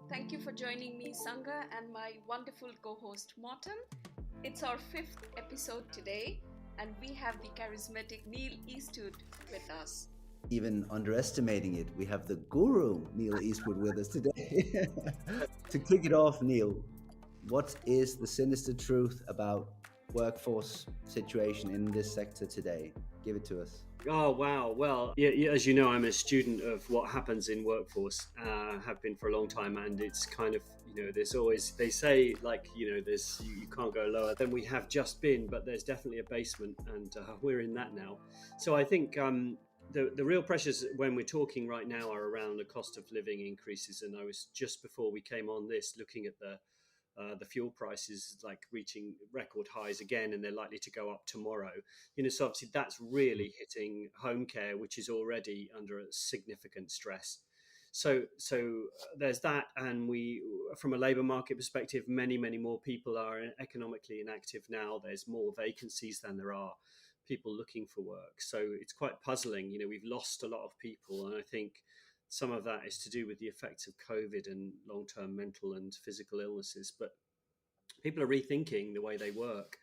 Thank you for joining me, Sangha, and my wonderful co host, Morten. It's our fifth episode today, and we have the charismatic Neil Eastwood with us. Even underestimating it, we have the guru, Neil Eastwood, with us today. To kick it off, Neil, what is the sinister truth about workforce situation in this sector today? Give it to us. Oh, wow. Well, yeah, as you know, I'm a student of what happens in workforce, have been for a long time. And it's kind of, there's always, they say like, there's, you can't go lower than we have just been, but there's definitely a basement and we're in that now. So I think the real pressures when we're talking right now are around the cost of living increases. And I was just before we came on this looking at the fuel prices like reaching record highs again, and they're likely to go up tomorrow. So obviously that's really hitting home care, which is already under a significant stress. So there's that, and we, from a labour market perspective, many more people are economically inactive now. There's more vacancies than there are people looking for work. So it's quite puzzling. We've lost a lot of people, and I think some of that is to do with the effects of COVID and long-term mental and physical illnesses. But people are rethinking the way they work,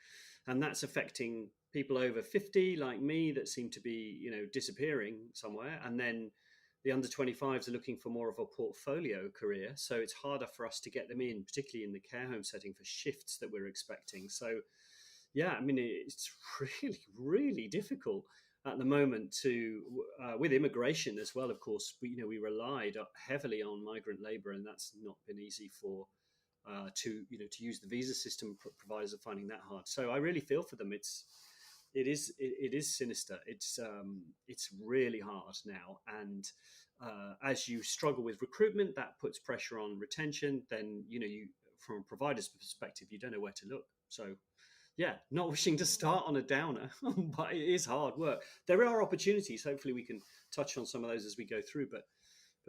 and that's affecting people over 50 like me that seem to be, disappearing somewhere. And then the under 25s are looking for more of a portfolio career. So it's harder for us to get them in, particularly in the care home setting, for shifts that we're expecting. So yeah, I mean, it's really difficult at the moment to with immigration as well. Of course, we relied heavily on migrant labour, and that's not been easy for to use the visa system. Providers are finding that hard. So I really feel for them. It is sinister. It's really hard now, and as you struggle with recruitment, that puts pressure on retention. Then you from a provider's perspective, you don't know where to look. So yeah, not wishing to start on a downer, but it is hard work. There are opportunities. Hopefully we can touch on some of those as we go through. But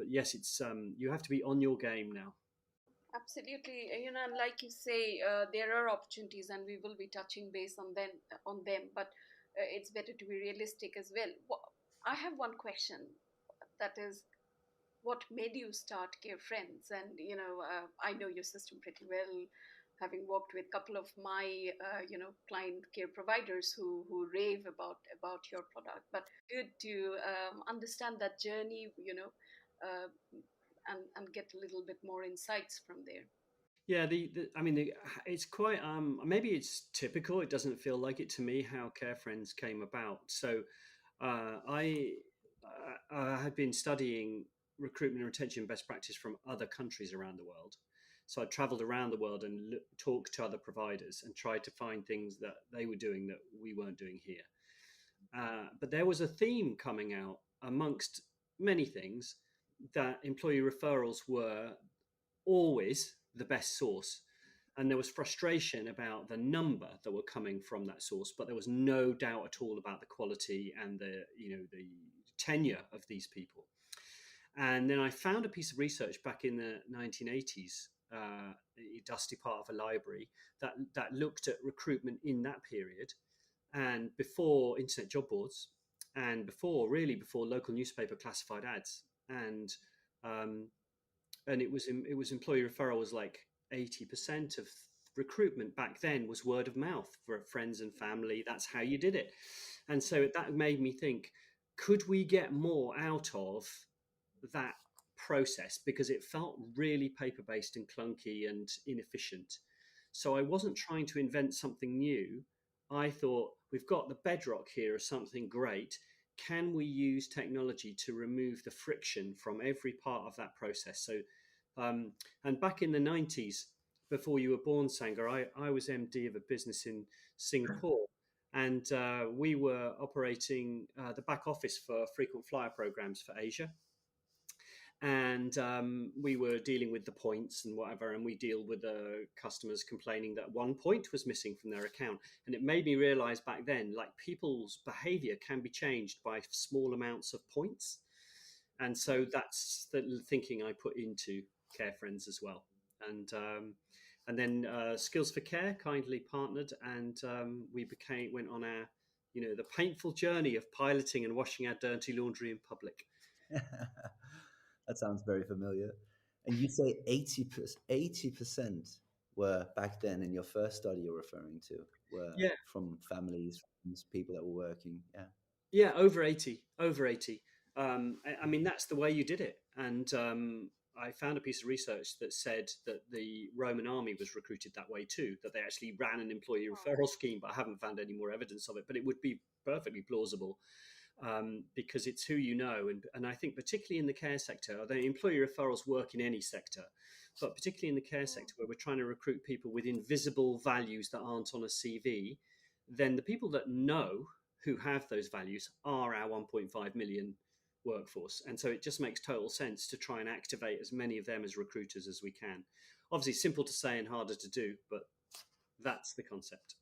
yes, it's you have to be on your game now. Absolutely, and like you say, there are opportunities, and we will be touching base on them. But it's better to be realistic as well. I have one question, that is, what made you start Care Friends? And I know your system pretty well, having worked with a couple of my client care providers who rave about your product. But good to understand that journey, uh, and get a little bit more insights from there. Yeah, I mean, it's quite maybe it's typical. It doesn't feel like it to me how Care Friends came about. So I had been studying recruitment and retention best practice from other countries around the world. So I traveled around the world and talked to other providers and tried to find things that they were doing that we weren't doing here. But there was a theme coming out amongst many things that employee referrals were always the best source. And there was frustration about the number that were coming from that source, but there was no doubt at all about the quality and the tenure of these people. And then I found a piece of research back in the 1980s, a dusty part of a library that looked at recruitment in that period, and before internet job boards, and before local newspaper classified ads, um, and it was employee referral was like 80% of recruitment back then was word of mouth for friends and family. That's how you did it. And so that made me think, could we get more out of that process, because it felt really paper based and clunky and inefficient. So I wasn't trying to invent something new. I thought, we've got the bedrock here of something great. Can we use technology to remove the friction from every part of that process? So, and back in the 90s, before you were born, Sangha, I was MD of a business in Singapore. And we were operating the back office for frequent flyer programs for Asia. And we were dealing with the points and whatever, and we deal with the customers complaining that one point was missing from their account. And it made me realize back then, like, people's behavior can be changed by small amounts of points. And so that's the thinking I put into Care Friends as well. And then Skills for Care kindly partnered, and we went on our, the painful journey of piloting and washing our dirty laundry in public. That sounds very familiar. And you say 80% were back then in your first study you're referring to were Yeah, from families, friends, people that were working. Yeah. yeah, over 80, over 80. I mean, that's the way you did it. And I found a piece of research that said that the Roman army was recruited that way too, that they actually ran an employee referral scheme, but I haven't found any more evidence of it. But it would be perfectly plausible, because it's who you know. And I think, particularly in the care sector, although employee referrals work in any sector, but particularly in the care sector where we're trying to recruit people with invisible values that aren't on a CV, then the people that know who have those values are our 1.5 million workforce. And so it just makes total sense to try and activate as many of them as recruiters as we can. Obviously, simple to say and harder to do, but that's the concept.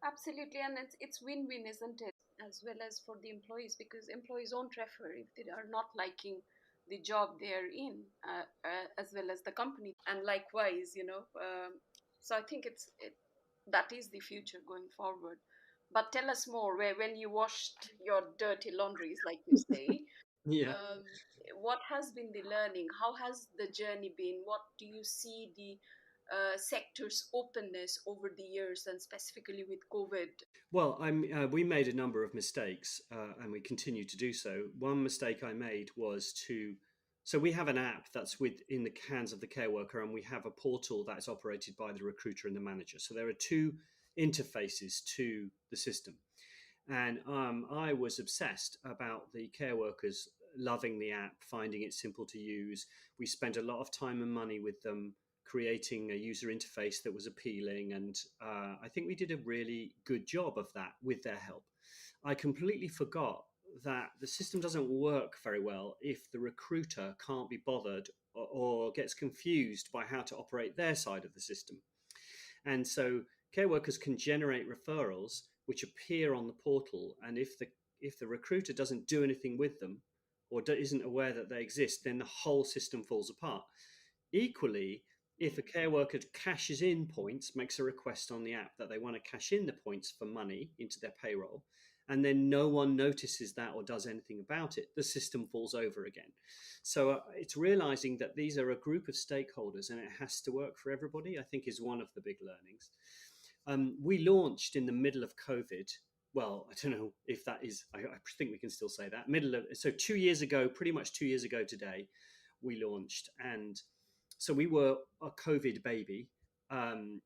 Absolutely, and it's win-win, isn't it? As well as for the employees, because employees won't refer if they are not liking the job they are in, as well as the company, and likewise, so I think that is the future going forward. But tell us more. Where when you washed your dirty laundries, like you say, Yeah. um, what has been the learning? How has the journey been? What do you see the sector's openness over the years, and specifically with COVID? Well, we made a number of mistakes, and we continue to do so. One mistake I made was so we have an app that's in the hands of the care worker, and we have a portal that's operated by the recruiter and the manager. So there are two interfaces to the system. And I was obsessed about the care workers loving the app, finding it simple to use. We spent a lot of time and money with them creating a user interface that was appealing. And I think we did a really good job of that with their help. I completely forgot that the system doesn't work very well if the recruiter can't be bothered or gets confused by how to operate their side of the system. And so care workers can generate referrals which appear on the portal. And if the recruiter doesn't do anything with them or isn't aware that they exist, then the whole system falls apart. Equally, if a care worker cashes in points, makes a request on the app that they want to cash in the points for money into their payroll, and then no one notices that or does anything about it, the system falls over again. So it's realizing that these are a group of stakeholders and it has to work for everybody, I think, is one of the big learnings. We launched in the middle of COVID. Well, I don't know if that is, I think we can still say that. So 2 years ago, pretty much 2 years ago today, we launched. And so we were a COVID baby, and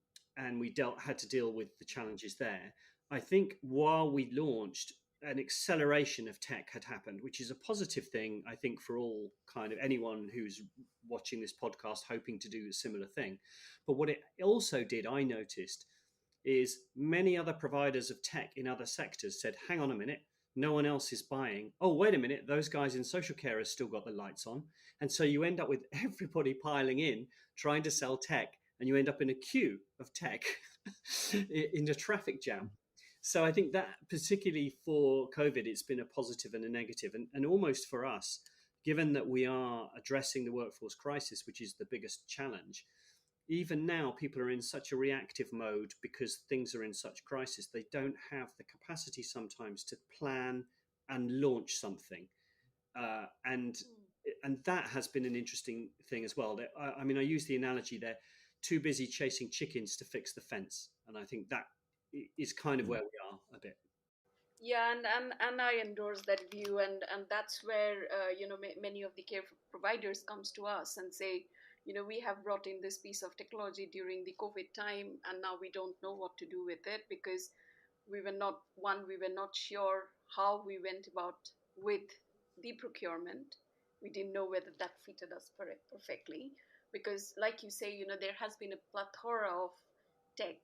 we had to deal with the challenges there. I think while we launched, an acceleration of tech had happened, which is a positive thing, I think, for all kind of anyone who's watching this podcast hoping to do a similar thing. But what it also did, I noticed, is many other providers of tech in other sectors said, hang on a minute, no one else is buying. Oh, wait a minute, those guys in social care have still got the lights on. And so you end up with everybody piling in, trying to sell tech, and you end up in a queue of tech in a traffic jam. So I think that, particularly for COVID, it's been a positive and a negative. And almost for us, given that we are addressing the workforce crisis, which is the biggest challenge, even now people are in such a reactive mode because things are in such crisis. They don't have the capacity sometimes to plan and launch something, and that has been an interesting thing as well. I mean, I use the analogy, they're too busy chasing chickens to fix the fence, and I think that is kind of Mm. where we are a bit. Yeah, and I endorse that view, and that's where many of the care providers comes to us and say, we have brought in this piece of technology during the COVID time, and now we don't know what to do with it, because we were not sure how we went about with the procurement. We didn't know whether that fitted us perfectly, because, like you say, there has been a plethora of tech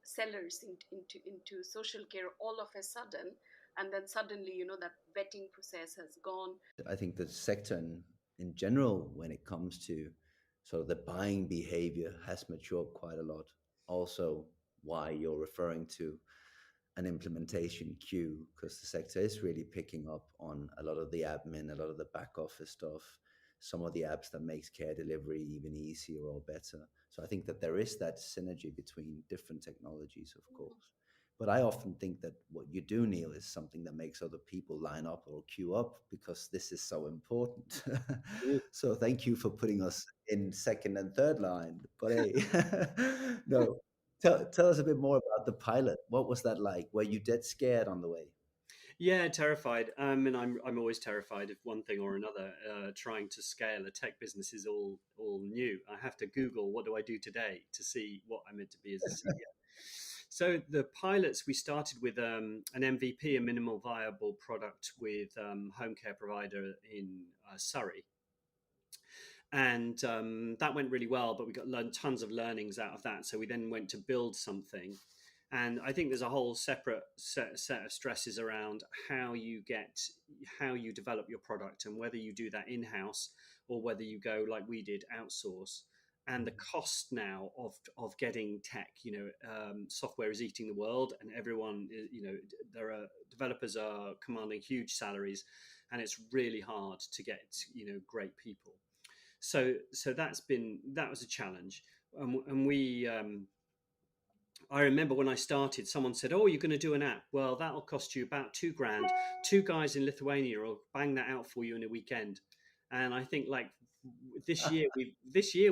sellers into social care all of a sudden, and then suddenly, that vetting process has gone. I think the sector in general, when it comes to sort of the buying behavior, has matured quite a lot. Also, why you're referring to an implementation queue, because the sector is really picking up on a lot of the admin, a lot of the back office stuff, some of the apps that makes care delivery even easier or better. So I think that there is that synergy between different technologies, of course. But I often think that what you do, Neil, is something that makes other people line up or queue up because this is so important. So thank you for putting us in second and third line. But hey, no, tell us a bit more about the pilot. What was that like? Were you dead scared on the way? Yeah, terrified. And I'm always terrified of one thing or another. Trying to scale a tech business is all new. I have to Google what do I do today to see what I'm meant to be as a CEO. So the pilots we started with an MVP, a minimal viable product, with home care provider in Surrey, and that went really well. But we got tons of learnings out of that. So we then went to build something, and I think there's a whole separate set of stresses around how you develop your product and whether you do that in house or whether you go like we did outsource. And the cost now of getting tech, software is eating the world, and everyone, there are developers are commanding huge salaries, and it's really hard to get great people. So that was a challenge, and we I remember when I started, someone said, "Oh, you're going to do an app. Well, that'll cost you about 2 grand. Two guys in Lithuania will bang that out for you in a weekend." And I think like this year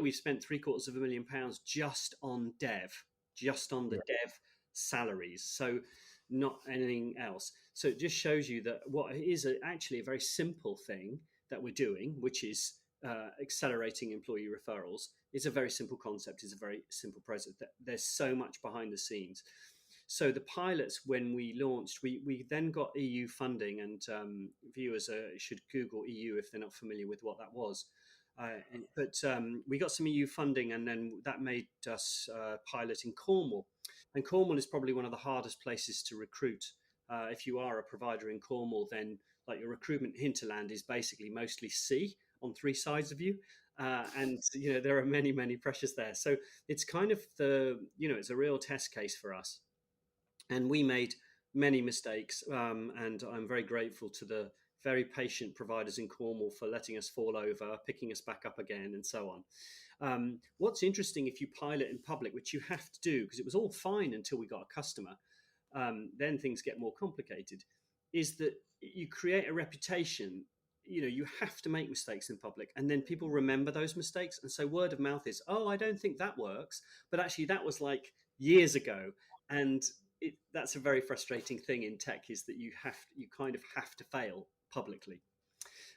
we've spent £750,000 just on dev, just on the Yeah. dev salaries. So not anything else. So it just shows you that what is actually a very simple thing that we're doing, which is accelerating employee referrals, is a very simple concept. It's a very simple process. There's so much behind the scenes. So the pilots, when we launched, we then got EU funding, and viewers should Google EU if they're not familiar with what that was. But we got some EU funding, and then that made us pilot in Cornwall. And Cornwall is probably one of the hardest places to recruit. If you are a provider in Cornwall, then like your recruitment hinterland is basically mostly sea on three sides of you. And there are many pressures there. So it's kind of it's a real test case for us, and we made many mistakes. And I'm very grateful to the very patient providers in Cornwall for letting us fall over, picking us back up again, and so on. What's interesting, if you pilot in public, which you have to do because it was all fine until we got a customer, then things get more complicated, is that you create a reputation. You have to make mistakes in public, and then people remember those mistakes, and so word of mouth is, "Oh, I don't think that works," but actually that was like years ago. And that's a very frustrating thing in tech, is that you kind of have to fail publicly.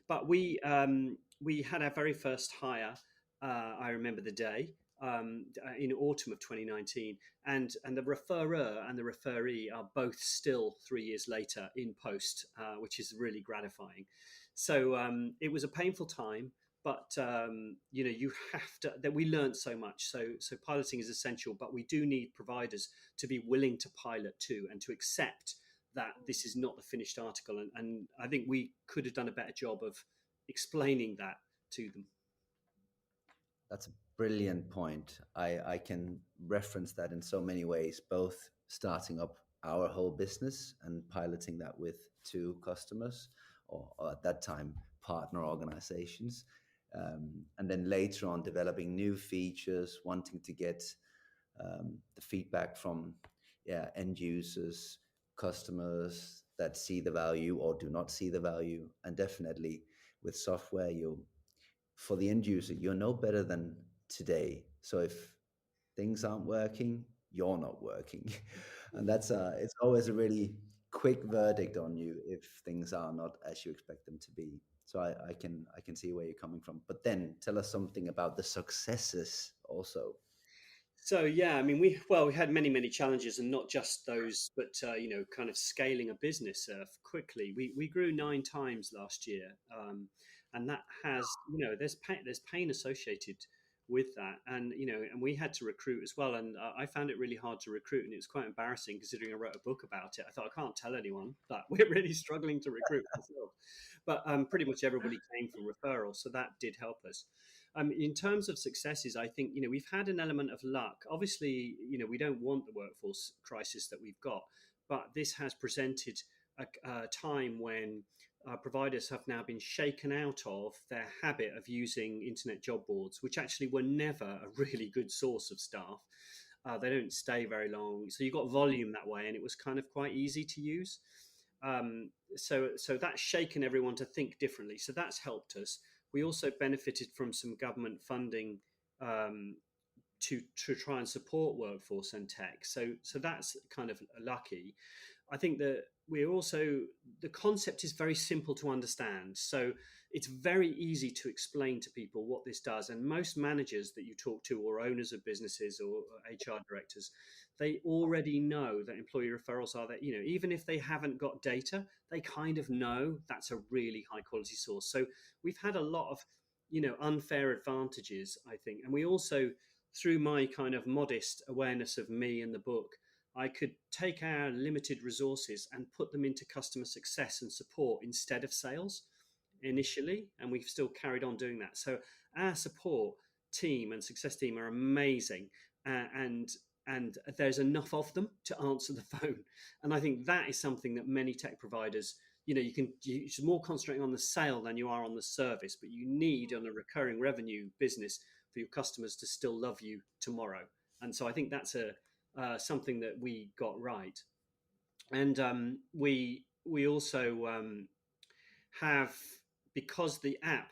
But we had our very first hire. I remember the day, in autumn of 2019, and the referrer and the referee are both still 3 years later in post, which is really gratifying. So it was a painful time, but you have to. That we learned so much. So piloting is essential, but we do need providers to be willing to pilot too, and to accept that this is not the finished article. And I think we could have done a better job of explaining that to them. That's a brilliant point. I can reference that in so many ways, both starting up our whole business and piloting that with two customers, or at that time, partner organizations. And then later on, developing new features, wanting to get the feedback from end users, customers that see the value or do not see the value. And definitely with software, for the end user, you're no better than today. So if things aren't working, you're not working. And it's always a really quick verdict on you if things are not as you expect them to be. So I can see where you're coming from. But then tell us something about the successes also. So yeah, I mean, we had many challenges, and not just those, but kind of scaling a business quickly. We grew 9 times last year, and that has there's pain associated with that, and and we had to recruit as well, and I found it really hard to recruit, and it was quite embarrassing considering I wrote a book about it. I thought I can't tell anyone, but we're really struggling to recruit ourselves. But pretty much everybody came from referral, so that did help us. In terms of successes, I think we've had an element of luck. Obviously, we don't want the workforce crisis that we've got, but this has presented a time when providers have now been shaken out of their habit of using internet job boards, which actually were never a really good source of staff. They don't stay very long, so you got volume that way, and it was kind of quite easy to use. So that's shaken everyone to think differently. So that's helped us. We also benefited from some government funding um, to try and support workforce and tech. So that's kind of lucky. I think that we're also, the concept is very simple to understand. So it's very easy to explain to people what this does. And most managers that you talk to, or owners of businesses, or HR directors, they already know that employee referrals are that, even if they haven't got data, they kind of know that's a really high quality source. So we've had a lot of, unfair advantages, I think. And we also, through my kind of modest awareness of me and the book, I could take our limited resources and put them into customer success and support instead of sales initially. And we've still carried on doing that. So our support team and success team are amazing. And there's enough of them to answer the phone. And I think that is something that many tech providers, you're more concentrating on the sale than you are on the service, but you need on a recurring revenue business for your customers to still love you tomorrow. And so I think that's something that we got right. And we also have, because the app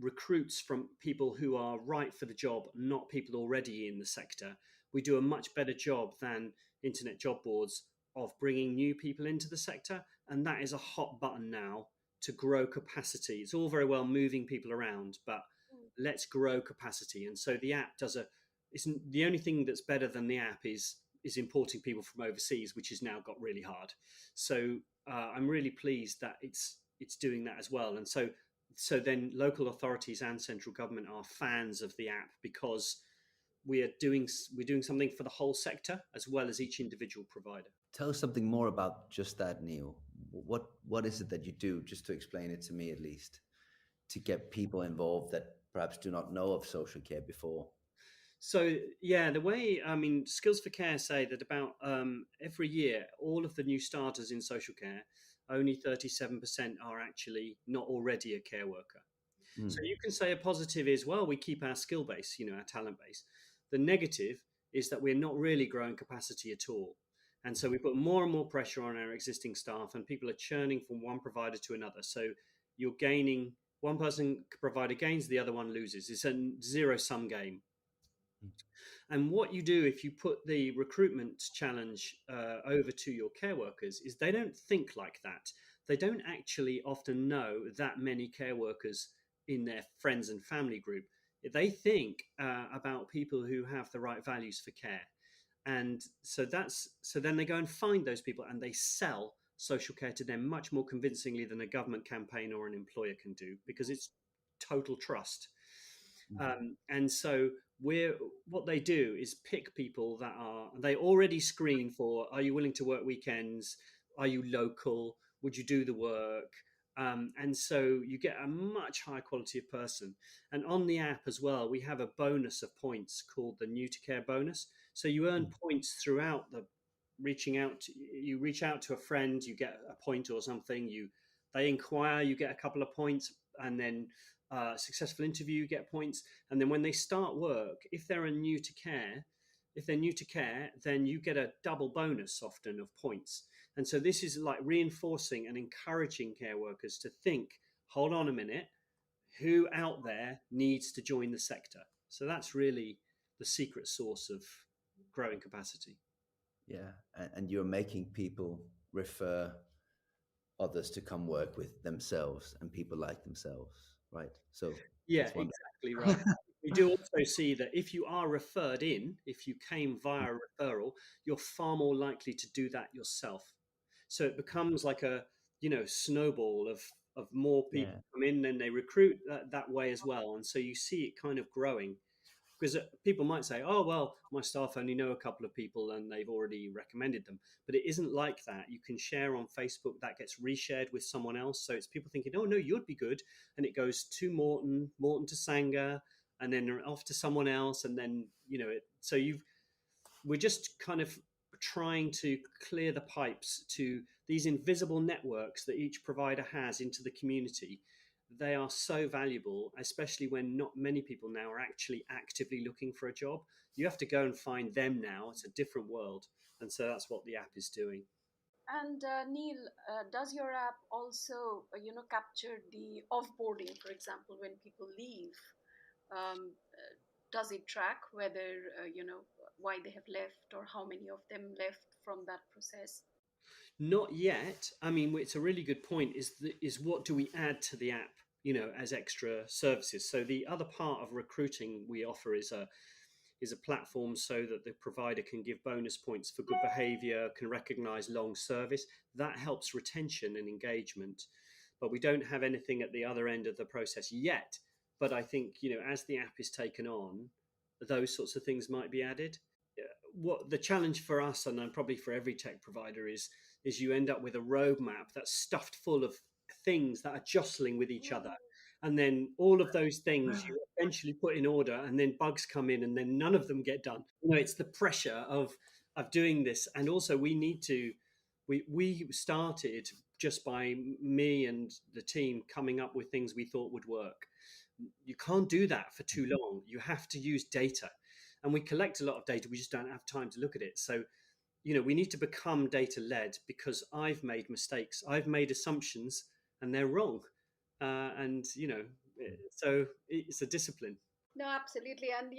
recruits from people who are right for the job, not people already in the sector, we do a much better job than internet job boards of bringing new people into the sector. And that is a hot button now to grow capacity. It's all very well moving people around, but let's grow capacity. And so the app does isn't the only thing that's better than the app is importing people from overseas, which has now got really hard. So I'm really pleased that it's doing that as well. And so then local authorities and central government are fans of the app, because we're doing something for the whole sector as well as each individual provider. Tell us something more about just that, Neil. What is it that you do, just to explain it to me at least, to get people involved that perhaps do not know of social care before? So yeah, the way, Skills for Care say that about every year, all of the new starters in social care, only 37% are actually not already a care worker. Mm. So you can say a positive is, well, we keep our skill base, our talent base. The negative is that we're not really growing capacity at all. And so we put more and more pressure on our existing staff, and people are churning from one provider to another. So you're gaining, one person provider gains, the other one loses. It's a zero-sum game. And what you do if you put the recruitment challenge over to your care workers is they don't think like that. They don't actually often know that many care workers in their friends and family group. They think about people who have the right values for care. And so then they go and find those people, and they sell social care to them much more convincingly than a government campaign or an employer can do, because it's total trust. And so what they do is pick people that they already screen for, are you willing to work weekends? Are you local? Would you do the work? And so you get a much higher quality of person. And on the app as well, we have a bonus of points called the New to Care bonus. So you earn points throughout the you reach out to a friend, you get a point or something. They inquire, you get a couple of points, and then successful interview, you get points. And then when they start work, if they're new to care, then you get a double bonus often of points. And so this is like reinforcing and encouraging care workers to think, hold on a minute, who out there needs to join the sector? So that's really the secret source of growing capacity. Yeah, and you're making people refer others to come work with themselves and people like themselves, right? So yeah, exactly right. We do also see that if you are referred in, if you came via a referral, you're far more likely to do that yourself. So it becomes like a snowball of more people come in, and they recruit that way as well. And so you see it kind of growing, because people might say, oh, well, my staff only know a couple of people and they've already recommended them. But it isn't like that. You can share on Facebook, that gets reshared with someone else. So it's people thinking, oh, no, you'd be good. And it goes to Morton to Sanger, and then off to someone else. And then, we're just kind of trying to clear the pipes to these invisible networks that each provider has into the community. they are so valuable, especially when not many people now are actually actively looking for a job. You have to go and find them now. It's a different world. And so that's what the app is doing. And Neil, does your app also, capture the offboarding, for example, when people leave? Does it track whether, why they have left or how many of them left from that process? Not yet. I mean, it's a really good point. Is what do we add to the app? As extra services. So the other part of recruiting we offer is a platform so that the provider can give bonus points for good behavior, can recognize long service. That helps retention and engagement. But we don't have anything at the other end of the process yet. But I think, as the app is taken on, those sorts of things might be added. What the challenge for us, and probably for every tech provider, is you end up with a roadmap that's stuffed full of things that are jostling with each other, and then all of those things you eventually put in order, and then bugs come in, and then none of them get done. It's the pressure of doing this, and also we need to. We started just by me and the team coming up with things we thought would work. You can't do that for too long. You have to use data, and we collect a lot of data. We just don't have time to look at it. So we need to become data led, because I've made mistakes, I've made assumptions, and they're wrong. And so it's a discipline. No, absolutely. And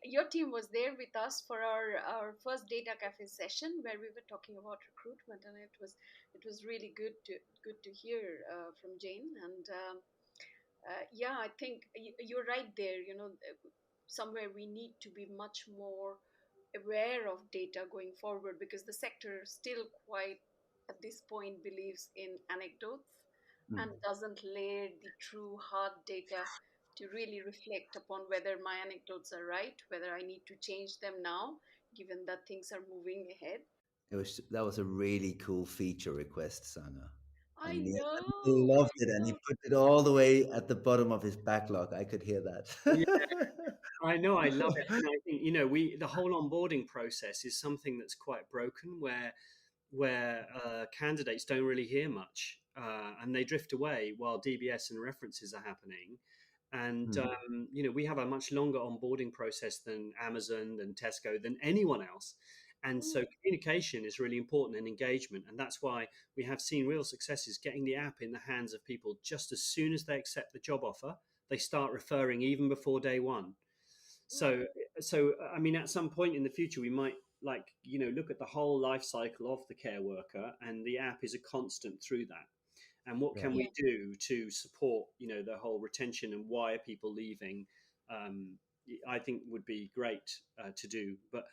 your team was there with us for our first data cafe session where we were talking about recruitment, and it was really good to hear from Jane. And yeah, I think you're right there. Somewhere we need to be much more aware of data going forward, because the sector still quite at this point believes in anecdotes Mm. and doesn't layer the true hard data to really reflect upon whether my anecdotes are right, whether I need to change them now, given that things are moving ahead. That was a really cool feature request, Sanga. I And know, he loved I it, and he know. put it all the way at the bottom of his backlog. I could hear Yeah, that. I know, I love it. And I think, we the whole onboarding process is something that's quite broken, where candidates don't really hear much, and they drift away while DBS and references are happening. And Hmm. we have a much longer onboarding process than Amazon, than Tesco, than anyone else. And Mm. so communication is really important, and engagement. And that's why we have seen real successes getting the app in the hands of people just as soon as they accept the job offer. They start referring even before day one. Mm. So I mean, at some point in the future, we might, like, look at the whole life cycle of the care worker, and the app is a constant through that. And what can Right. Yeah. we do to support, the whole retention, and why are people leaving? Um, I think would be great to do. But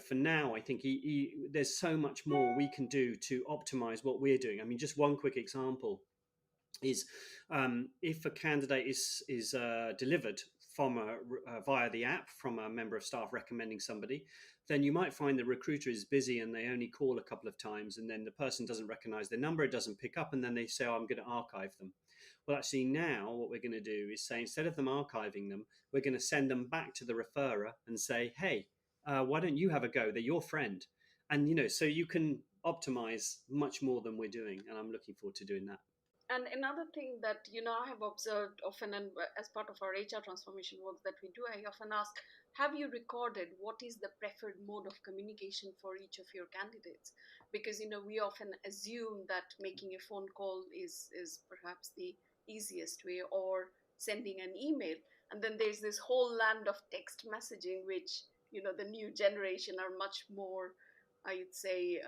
for now, I think there's so much more we can do to optimize what we're doing. I mean, just one quick example is, if a candidate is delivered from via the app from a member of staff recommending somebody, then you might find the recruiter is busy and they only call a couple of times, and then the person doesn't recognize their number, it doesn't pick up, and then they say, "Oh, I'm going to archive them." Well, actually, now what we're going to do is say, instead of them archiving them, we're going to send them back to the referrer and say, "Hey, why don't you have a go? They're your friend." And so you can optimize much more than we're doing, and I'm looking forward to doing that. And another thing that I have observed often, and as part of our HR transformation work that we do, I often ask, have you recorded what is the preferred mode of communication for each of your candidates? Because we often assume that making a phone call is perhaps the easiest way, or sending an email, and then there's this whole land of text messaging, which the new generation are much more, I would say,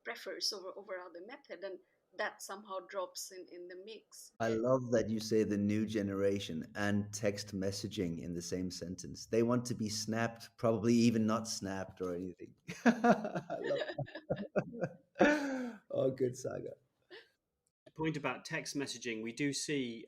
prefers over other method, and that somehow drops in the mix. I love that you say the new generation and text messaging in the same sentence. They want to be snapped, probably even not snapped or anything. I love that. Oh, good Saga. Point about text messaging, we do see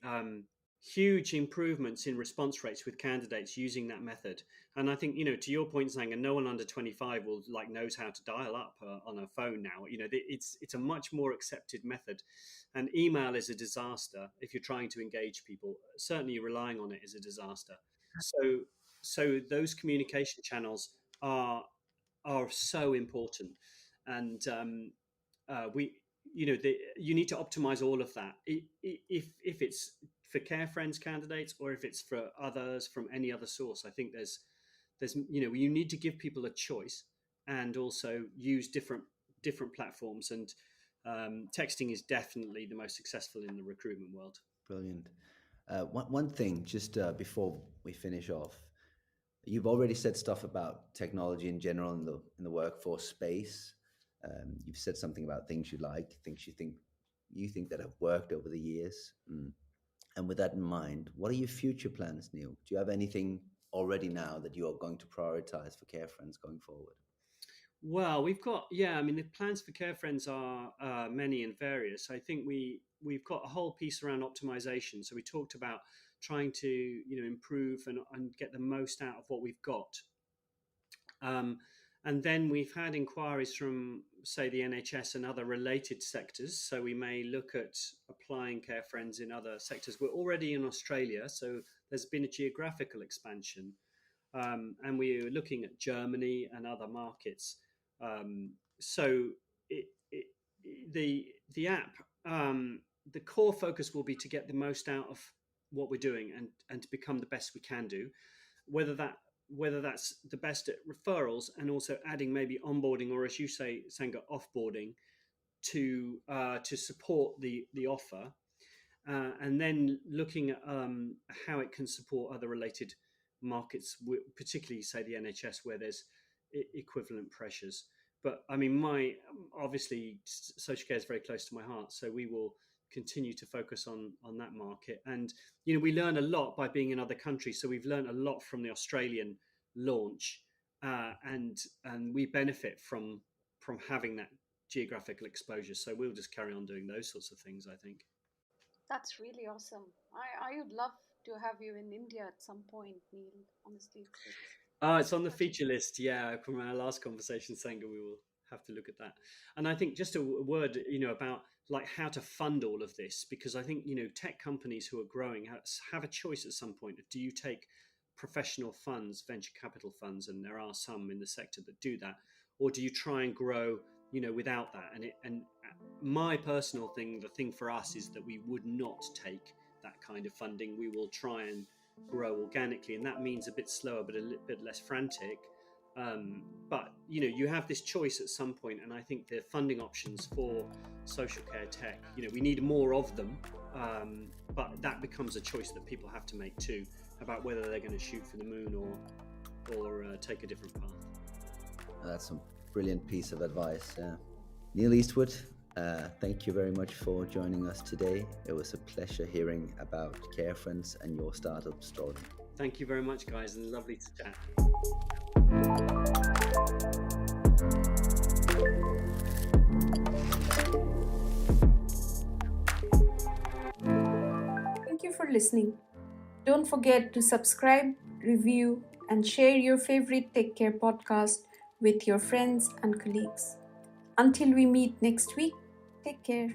huge improvements in response rates with candidates using that method. And I think, to your point, saying, and no one under 25 will knows how to dial up on a phone now. It's a much more accepted method. And email is a disaster if you're trying to engage people. Certainly, relying on it is a disaster. So those communication channels are so important. And we you need to optimize all of that. If it's for Care Friends candidates or if it's for others from any other source, I think there's you need to give people a choice and also use different platforms. And texting is definitely the most successful in the recruitment world. Brilliant. One thing, just before we finish off, you've already said stuff about technology in general in the workforce space. You've said something about things you like, things you think that have worked over the years. And with that in mind, what are your future plans, Neil? Do you have anything already now that you are going to prioritize for Care Friends going forward? Well, I mean, the plans for Care Friends are many and various. I think we've got a whole piece around optimization. So we talked about trying to, improve and get the most out of what we've got. And then we've had inquiries from, say, the NHS and other related sectors. So we may look at applying Care Friends in other sectors. We're already in Australia, so there's been a geographical expansion. And we're looking at Germany and other markets. So the app, the core focus will be to get the most out of what we're doing and to become the best we can do, whether that's the best at referrals and also adding maybe onboarding, or as you say, Sanga, offboarding to support the offer, and then looking at how it can support other related markets, particularly say the NHS, where there's equivalent pressures. But I mean, obviously social care is very close to my heart, so we will continue to focus on that market. And we learn a lot by being in other countries. So we've learned a lot from the Australian launch, and we benefit from having that geographical exposure. So we'll just carry on doing those sorts of things, I think. That's really awesome. I would love to have you in India at some point, Neil. Honestly, It's on the feature list. Yeah, from our last conversation, Sanga, we will have to look at that. And I think just a word, about like how to fund all of this, because I think, tech companies who are growing have a choice at some point. Do you take professional funds, venture capital funds, and there are some in the sector that do that, or do you try and grow, without that? And my personal thing, the thing for us is that we would not take that kind of funding. We will try and grow organically, and that means a bit slower but a little bit less frantic. But you have this choice at some point, and I think the funding options for social care tech, we need more of them, but that becomes a choice that people have to make too, about whether they're going to shoot for the moon or take a different path. That's a brilliant piece of advice. Neil Eastwood, thank you very much for joining us today. It was a pleasure hearing about Care Friends and your startup story. Thank you very much, guys, and lovely to chat. Thank you for listening. Don't forget to subscribe, review, and share your favorite Take Care podcast with your friends and colleagues. Until we meet next week, take care.